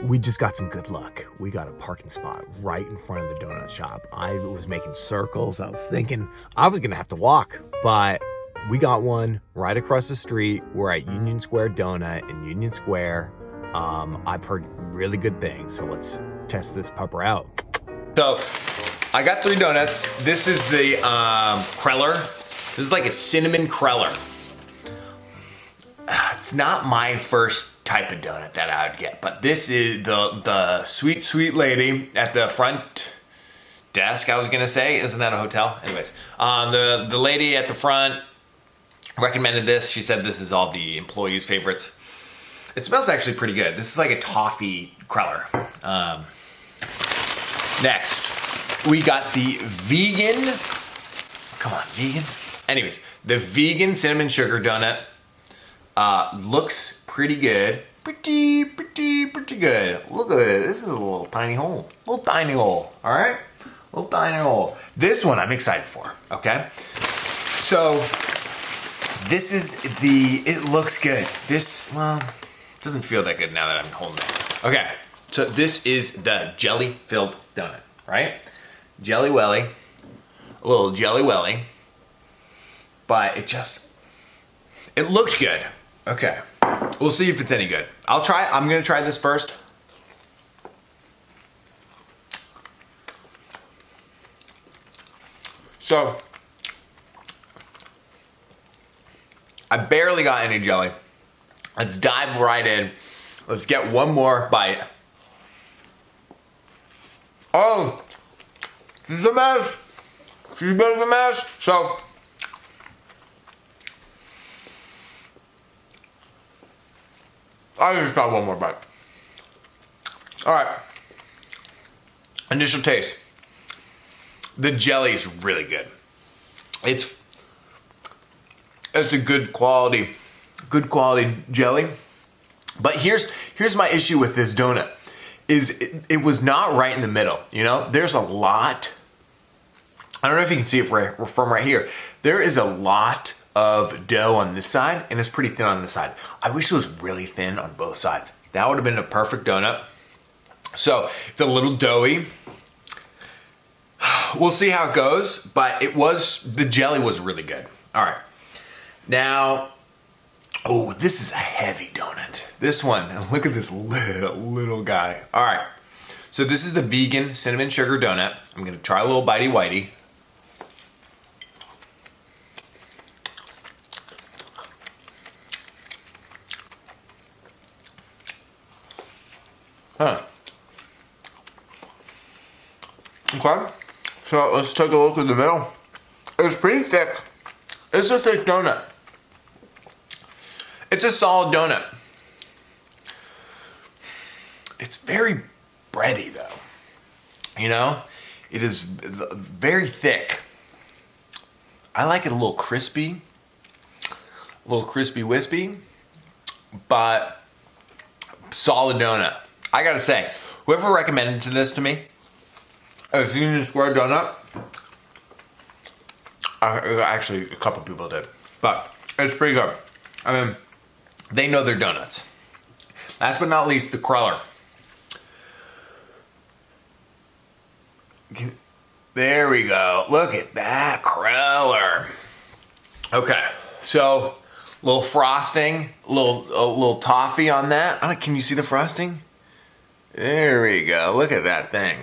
We just got some good luck. We got a parking spot right in front of the donut shop. I was making circles. I was thinking I was gonna have to walk, but we got one right across the street. We're at Union Square Donut in Union Square. I've heard really good things, so let's test this pupper out. So I got 3 donuts. This is the Kreller. This is like a cinnamon Kreller. It's not my first type of donut that I would get, but this is the sweet lady at the front desk, I was gonna say. Isn't that a hotel? Anyways, the lady at the front recommended this. She said this is all the employees' favorites. It smells actually pretty good. This is like a toffee Kreller. Next, we got the vegan, come on, vegan? Anyways, the vegan cinnamon sugar donut. Looks pretty good. Pretty good. Look at it. This is a little tiny hole. All right? Little tiny hole. This one I'm excited for, okay? So, this is it looks good. This, well, doesn't feel that good now that I'm holding it. Okay, so this is the jelly-filled donut, right? Jelly Welly. A little Jelly Welly. But it looks good. Okay, we'll see if it's any good. I'm gonna try this first. So, I barely got any jelly. Let's dive right in. Let's get one more bite. Oh, she's a mess. She's a bit of a mess. So, I just got one more bite. All right. Initial taste. The jelly is really good. It's a good quality jelly. But here's my issue with this donut. It was not right in the middle. You know, there's a lot. I don't know if you can see it from right here. There is a lot of dough on this side, and it's pretty thin on this side. I wish it was really thin on both sides. That would have been a perfect donut. So it's a little doughy. We'll see how it goes, but the jelly was really good. All right. Now, oh, this is a heavy donut. This one, look at this little guy. All right. So this is the vegan cinnamon sugar donut. I'm gonna try a little bitey whitey. Huh. Okay, so let's take a look at the middle. It's pretty thick. It's a thick donut. It's a solid donut. It's very bready though. You know, it is very thick. I like it a little crispy wispy, but solid donut. I gotta say, whoever recommended this to me, if you need a square donut, actually a couple people did, but it's pretty good. I mean, they know their donuts. Last but not least, the Kreller. There we go. Look at that Kreller. Okay, so little frosting, a little toffee on that. Can you see the frosting? There we go. Look at that thing.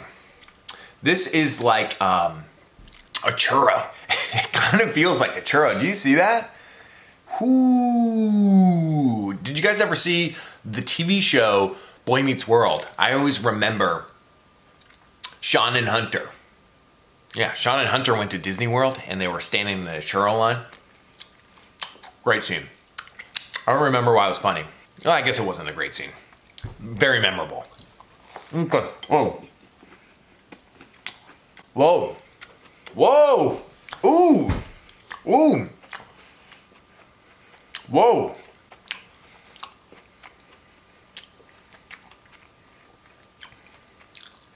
This is like a churro. It kind of feels like a churro. Do you see that? Ooh. Did you guys ever see the TV show Boy Meets World? I always remember Sean and Hunter. Yeah, Sean and Hunter went to Disney World and they were standing in the churro line. Great scene. I don't remember why it was funny. Well, I guess it wasn't a great scene. Very memorable. Okay. Oh. Whoa. Whoa. Ooh. Ooh. Whoa.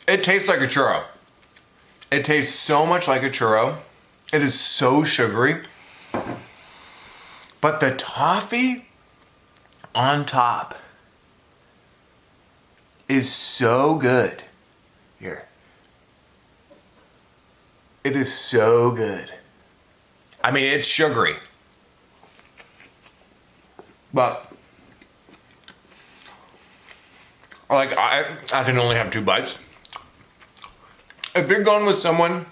It tastes like a churro. It tastes so much like a churro. It is so sugary. But the toffee on top is so good. Here. It is so good. I mean, it's sugary. But, like, I can only have 2 bites. If you're going with someone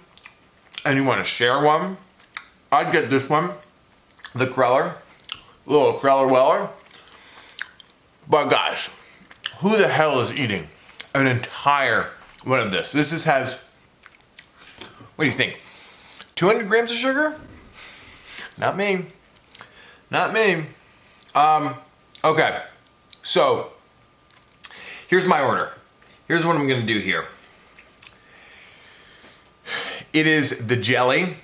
and you want to share one, I'd get this one. The Kreller. Little Kreller Weller. But guys, who the hell is eating an entire one of this? This has, what do you think? 200 grams of sugar? Not me. Not me. Okay. So, here's my order. Here's what I'm gonna do here. It is the jelly,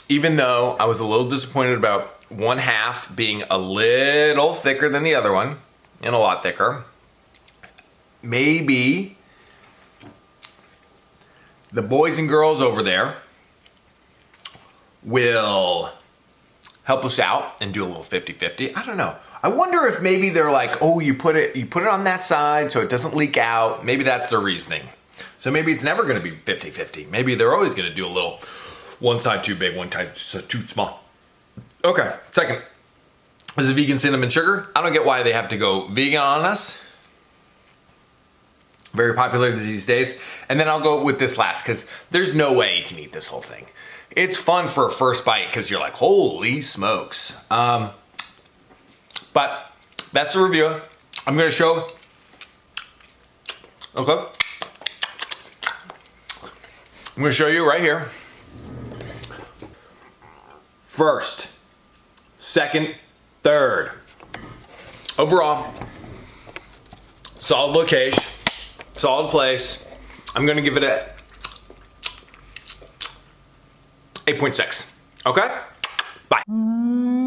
even though I was a little disappointed about 1/2 being a little thicker than the other one, and a lot thicker. Maybe the boys and girls over there will help us out and do a little 50-50. I don't know. I wonder if maybe they're like, oh, you put it on that side so it doesn't leak out. Maybe that's their reasoning. So maybe it's never gonna be 50-50. Maybe they're always gonna do a little, one side too big, one side too small. Okay, second. This is vegan cinnamon sugar. I don't get why they have to go vegan on us. Very popular these days. And then I'll go with this last, because there's no way you can eat this whole thing. It's fun for a first bite, because you're like, holy smokes. But that's the review. I'm gonna show, okay. I'm gonna show you right here. First, second, third. Overall, solid location, solid place. I'm gonna give it a 8.6. Okay? Bye.